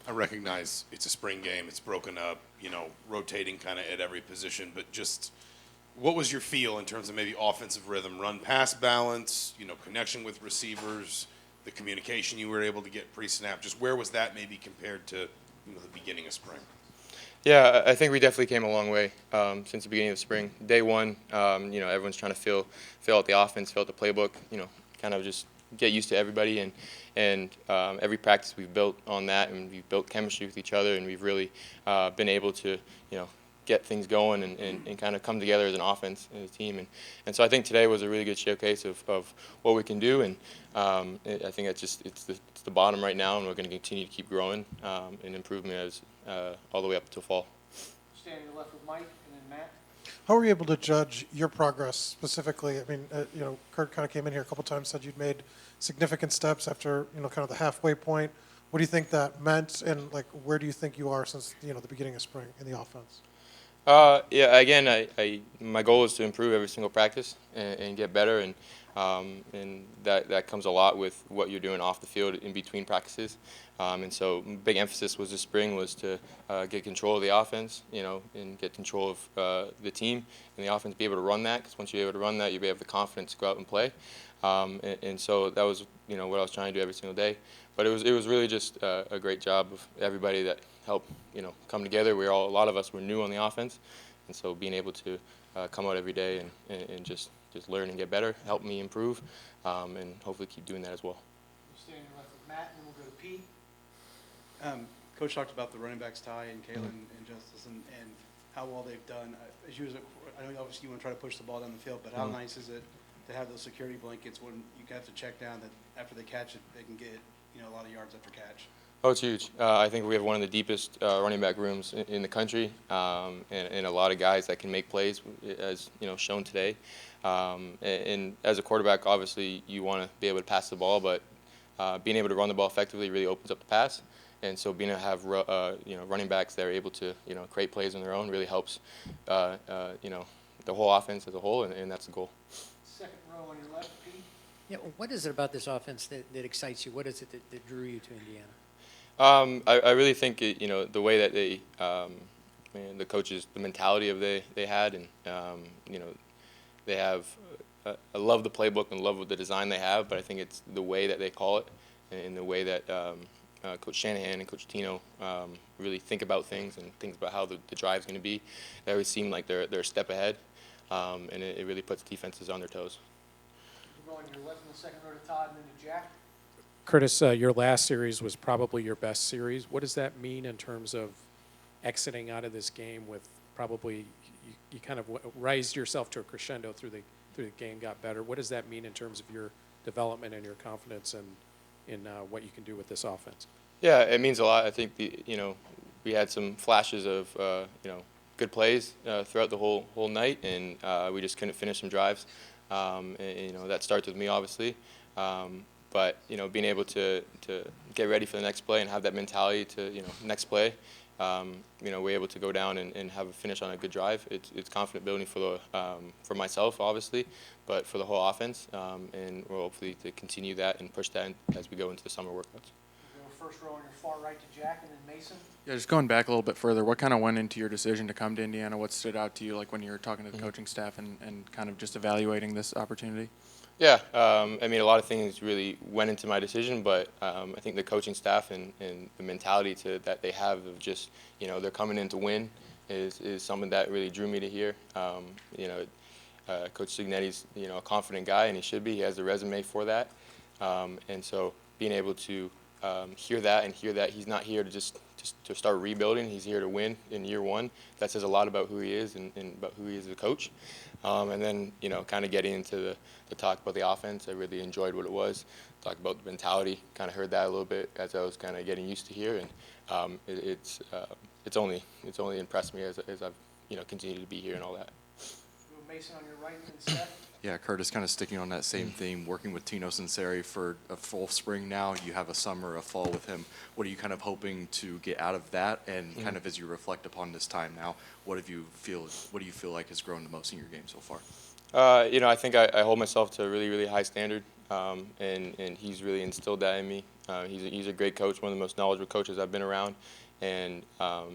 I recognize it's a spring game, it's broken up, rotating kind of at every position, but just what was your feel in terms of maybe offensive rhythm, run pass balance, connection with receivers, the communication you were able to get pre-snap? Just where was that maybe compared to the beginning of spring? Yeah, I think we definitely came a long way since the beginning of spring. Day one, everyone's trying to fill out the offense, fill out the playbook, kind of just get used to everybody. And every practice we've built on that, and we've built chemistry with each other, and we've really been able to, get things going and kind of come together as an offense and a team. And so I think today was a really good showcase of what we can do. And I think it's the bottom right now, and we're going to continue to keep growing and improvement as all the way up to fall. Standing left with Mike and then Matt. How were you able to judge your progress specifically? I mean, Kurt kind of came in here a couple times, said you'd made significant steps after, kind of the halfway point. What do you think that meant, and where do you think you are since, the beginning of spring in the offense? Yeah, again, my goal is to improve every single practice and get better, and that comes a lot with what you're doing off the field in between practices. And so big emphasis was this spring was to get control of the offense, and get control of the team and the offense, be able to run that, because once you're able to run that, you'll be able the confidence to go out and play. And so that was, what I was trying to do every single day. But it was really just a great job of everybody that helped, come together. A lot of us were new on the offense, and so being able to come out every day and just learn and get better helped me improve, and hopefully keep doing that as well. Standing left with Matt, and then we'll go to Pete. Coach talked about the running backs, Ty and Kalen and Justice, and how well they've done. I know obviously you want to try to push the ball down the field, but how nice is it to have those security blankets when you have to check down that after they catch it, they can get a lot of yards after catch? Oh, it's huge. I think we have one of the deepest running back rooms in the country, and a lot of guys that can make plays, as shown today. And as a quarterback, obviously you want to be able to pass the ball, but being able to run the ball effectively really opens up the pass. And so being able to have running backs that are able to create plays on their own really helps the whole offense as a whole, and that's the goal. Second row on your left, Pete. Yeah, what is it about this offense that excites you? What is it that drew you to Indiana? I really think the way that they, the coaches, the mentality of they had, and they have. I love the playbook and love the design they have, but I think it's the way that they call it, and the way that Coach Shanahan and Coach Tino really think about things and think about how the drive's going to be. They always seem like they're a step ahead, and it really puts defenses on their toes. We're going to your left in the second row to Todd and then to Jack. Kurtis, your last series was probably your best series. What does that mean in terms of exiting out of this game with probably you kind of raised yourself to a crescendo through the game, got better? What does that mean in terms of your development and your confidence in what you can do with this offense? Yeah, it means a lot. I think we had some flashes of good plays throughout the whole night, and we just couldn't finish some drives. And, that starts with me, obviously. But being able to get ready for the next play and have that mentality to next play, we're able to go down and have a finish on a good drive. It's confident building for myself, obviously, but for the whole offense, and we're hopefully to continue that and push that as we go into the summer workouts. We'll go first row on your far right to Jack and then Mason. Yeah, just going back a little bit further, what kind of went into your decision to come to Indiana? What stood out to you, like when you were talking to the coaching staff and kind of just evaluating this opportunity? Yeah, a lot of things really went into my decision, but I think the coaching staff and the mentality that they have of just, they're coming in to win is something that really drew me to here. Coach Cignetti's, a confident guy, and he should be. He has the resume for that. And so being able to hear that he's not here to just to start rebuilding, he's here to win in year one. That says a lot about who he is and about who he is as a coach. And then, kind of getting into the talk about the offense, I really enjoyed what it was. Talk about the mentality, kind of heard that a little bit as I was kind of getting used to here, and it's only impressed me as I've continued to be here and all that. Mason on your right and then Seth. Yeah, Kurtis, kind of sticking on that same theme, working with Tino Scerri for a full spring now. You have a summer, a fall with him. What are you kind of hoping to get out of that? And kind of as you reflect upon this time now, what do you feel like has grown the most in your game so far? I think I hold myself to a really, really high standard, and he's really instilled that in me. He's a great coach, one of the most knowledgeable coaches I've been around, and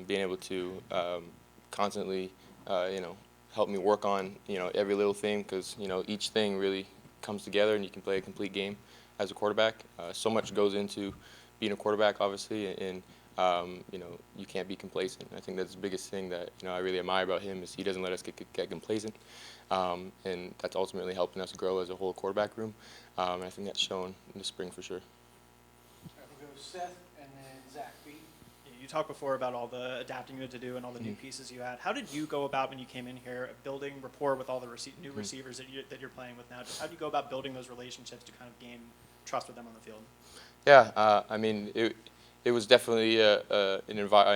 being able to constantly, help me work on, every little thing, because, each thing really comes together and you can play a complete game as a quarterback. So much goes into being a quarterback, obviously, and you can't be complacent. I think that's the biggest thing that I really admire about him is he doesn't let us get complacent, and that's ultimately helping us grow as a whole quarterback room. And I think that's shown in the spring for sure. All right, we'll go Seth and then Zach B. You talked before about all the adapting you had to do and all the new pieces you had. How did you go about when you came in here building rapport with all the new receivers that you're playing with now? Just how do you go about building those relationships to kind of gain trust with them on the field? Yeah, I mean, it was definitely a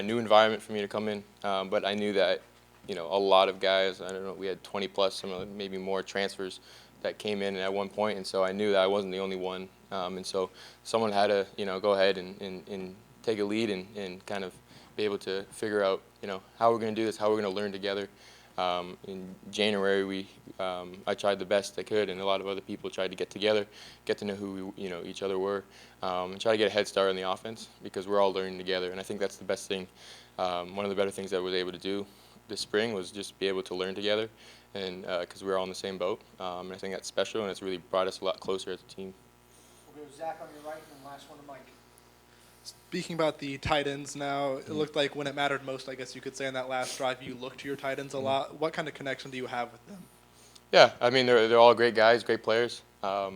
new environment for me to come in, but I knew that, a lot of guys, I don't know, we had 20 plus, maybe more transfers that came in at one point, and so I knew that I wasn't the only one, and so someone had to, go ahead and take a lead and kind of be able to figure out, how we're going to do this, how we're going to learn together. In January, I tried the best I could, and a lot of other people tried to get together, get to know who each other were, and try to get a head start on the offense because we're all learning together. And I think that's the best thing. One of the better things that I was able to do this spring was just be able to learn together, and because we're all in the same boat. And I think that's special, and it's really brought us a lot closer as a team. We'll go Zach on your right and then last one to Mike. Speaking about the tight ends now, it looked like when it mattered most, I guess you could say, in that last drive, you looked to your tight ends a lot. What kind of connection do you have with them? Yeah, I mean, they're all great guys, great players. Our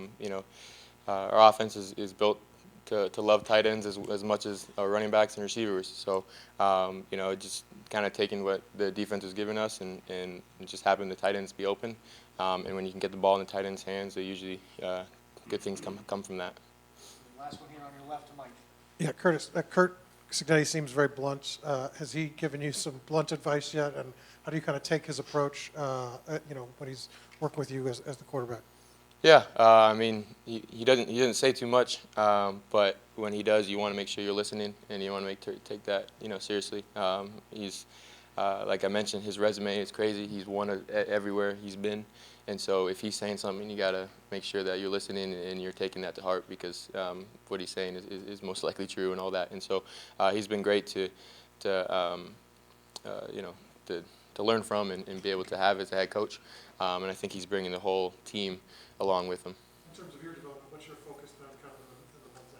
offense is built to love tight ends as much as running backs and receivers. So, just kind of taking what the defense was giving us and it just having the tight ends be open. And when you can get the ball in the tight ends' hands, they usually good things come from that. And last one here on your left to Mike. Yeah, Curtis, Kurt Signetti seems very blunt. Has he given you some blunt advice yet? And how do you kind of take his approach, when he's working with you as the quarterback? Yeah, I mean, he doesn't say too much, but when he does, you want to make sure you're listening, and you want to take that seriously. He's like I mentioned, his resume is crazy. He's won everywhere he's been, and so if he's saying something, you got to make sure that you're listening and you're taking that to heart because what he's saying is most likely true and all that. And so he's been great to learn from and be able to have as a head coach. And I think he's bringing the whole team along with him. In terms of your development, what's your focus now kind of in the months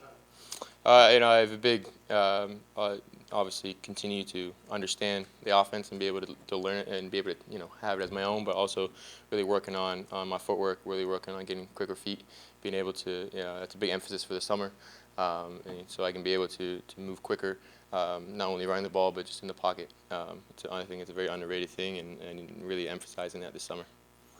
ahead? I have a big, obviously, continue to understand the offense and be able to learn it and be able to, have it as my own, but also really working on my footwork, really working on getting quicker feet, being able to, that's a big emphasis for the summer, and so I can be able to move quicker, not only running the ball, but just in the pocket. I think it's a very underrated thing and really emphasizing that this summer.